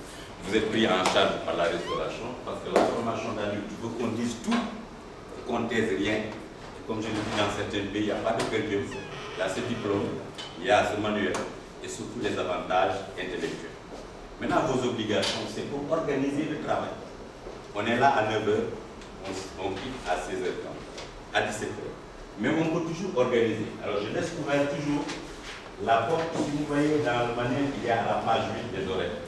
[SPEAKER 1] Vous êtes pris en charge par la restauration, parce que la formation d'adulte veut qu'on dise tout, qu'on ne taise rien. Et comme je le dis dans certains pays, il n'y a pas de période. Il y a ce diplôme, il y a ce manuel, et surtout les avantages intellectuels. Maintenant, vos obligations, c'est pour organiser le travail. On est là à 9h, on quitte à 16h30, à 17h. Mais on peut toujours organiser. Alors, je laisse ouvert toujours la porte. Si vous voyez dans le manuel, il y a la page 8 des horaires.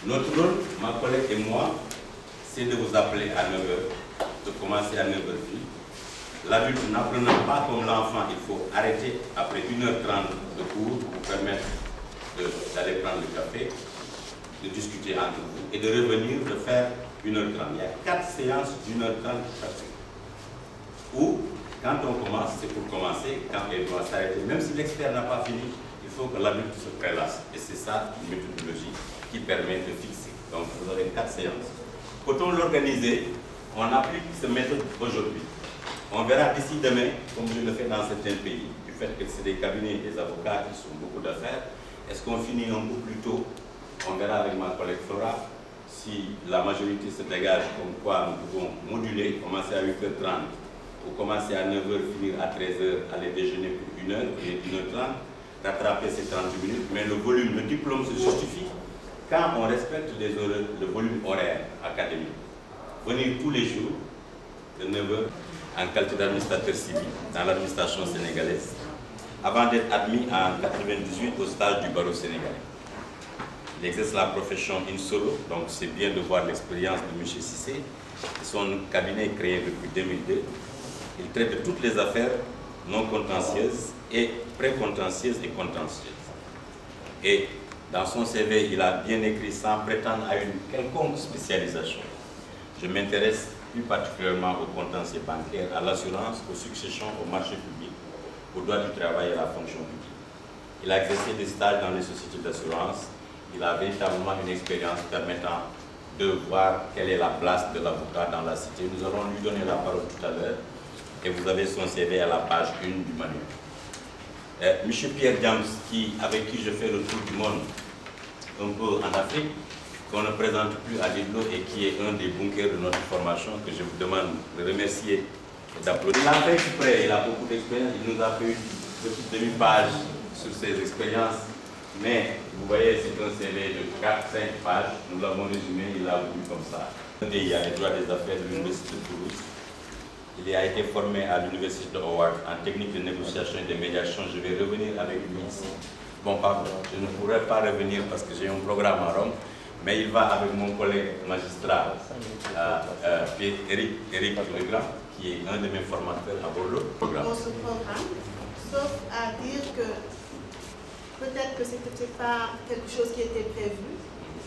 [SPEAKER 1] Notre rôle, ma collègue et moi, c'est de vous appeler à 9h, de commencer à 9h. L'adulte n'apprenant pas comme l'enfant, il faut arrêter après 1h30 de cours pour vous permettre d'aller prendre le café, de discuter entre vous et de revenir, de faire 1h30. Il y a 4 séances d'1h30 chaque. Ou, quand on commence, c'est pour commencer, quand elle doit s'arrêter. Même si l'expert n'a pas fini, il faut que l'adulte se prélasse. Et c'est ça une méthodologie qui permet de fixer. Donc vous aurez 4 séances. Peut-on l'organiser? On applique cette méthode aujourd'hui. On verra d'ici demain, comme je le fais dans certains pays, du fait que c'est des cabinets et des avocats qui sont beaucoup d'affaires. Est-ce qu'on finit un peu plus tôt? On verra avec ma collègue Flora si la majorité se dégage, comme quoi nous pouvons moduler, commencer à 8h30 ou commencer à 9h, finir à 13h, aller déjeuner pour 1h et 1h30, rattraper ces 30 minutes. Mais le volume, le diplôme se justifie quand on respecte le volume horaire académique. venir tous les jours de 9h en qualité d'administrateur civil dans l'administration sénégalaise, avant d'être admis en 1998 au stage du barreau sénégalais. Il exerce la profession in solo, donc c'est bien de voir l'expérience de M. Cissé. Son cabinet est créé depuis 2002. Il traite de toutes les affaires non contentieuses et pré-contentieuses et contentieuses. Et dans son CV, il a bien écrit sans prétendre à une quelconque spécialisation. Je m'intéresse plus particulièrement au contentieux bancaire, à l'assurance, aux successions, au marché public, au droit du travail et à la fonction publique. Il a exercé des stages dans les sociétés d'assurance. Il a véritablement une expérience permettant de voir quelle est la place de l'avocat dans la cité. Nous allons lui donner la parole tout à l'heure et vous avez son CV à la page 1 du manuel. Monsieur Pierre Diams, avec qui je fais le tour du monde, un peu en Afrique, qu'on ne présente plus à l'IDLO et qui est un des bunkers de notre formation, que je vous demande de remercier et d'applaudir. Il a fait exprès, il a beaucoup d'expérience, il nous a fait une petite demi-page sur ses expériences, mais vous voyez, c'est un CV de 4-5 pages, nous l'avons résumé, il l'a voulu comme ça. Il a les droits des affaires de l'Université de Toulouse. Il a été formé à l'Université de Howard en technique de négociation et de médiation. Je vais revenir avec lui ici. Bon, pardon, je ne pourrais pas revenir parce que j'ai un programme à Rome, mais il va avec mon collègue magistrat, Éric Legrand, qui est un de mes formateurs à Bordeaux.
[SPEAKER 7] Dans ce programme, sauf à dire que peut-être que ce n'était pas quelque chose qui était prévu.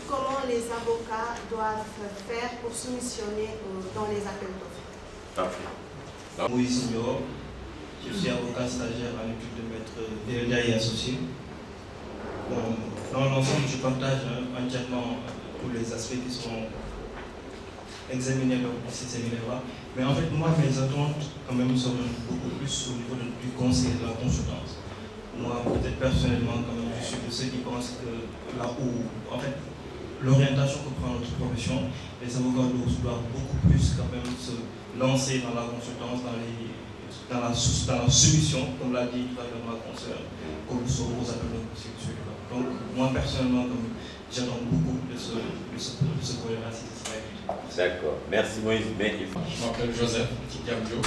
[SPEAKER 7] Comment les avocats doivent faire pour soumissionner dans les appels d'offres.
[SPEAKER 1] Parfait.
[SPEAKER 8] Moïse Signor, je suis avocat stagiaire à l'étude de maître PEDA et associé. Bon, dans l'ensemble, je partage entièrement tous les aspects qui sont examinés dans ce séminaire-là. Mais en fait, moi, mes attentes, quand même, sont beaucoup plus au niveau du conseil et de la consultance. Moi, peut-être personnellement, quand même, je suis de ceux qui pensent que là où, en fait, l'orientation que prend notre profession, les avocats doivent beaucoup plus quand même se lancer dans la consultance, dans la solution, comme l'a dit tout à l'heure ma consoeur, comme aux appels de constitution. Donc, moi personnellement, j'attends beaucoup de ce volet-là.
[SPEAKER 1] D'accord. Merci Moïse.
[SPEAKER 9] Je m'appelle Joseph Tidiamjo.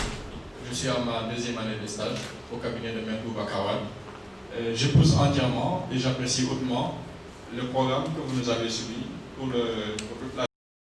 [SPEAKER 9] Je suis à ma deuxième année de stage au cabinet de Maître Boubakawal. Je pousse entièrement et j'apprécie hautement le programme que vous nous avez suivi pour toute la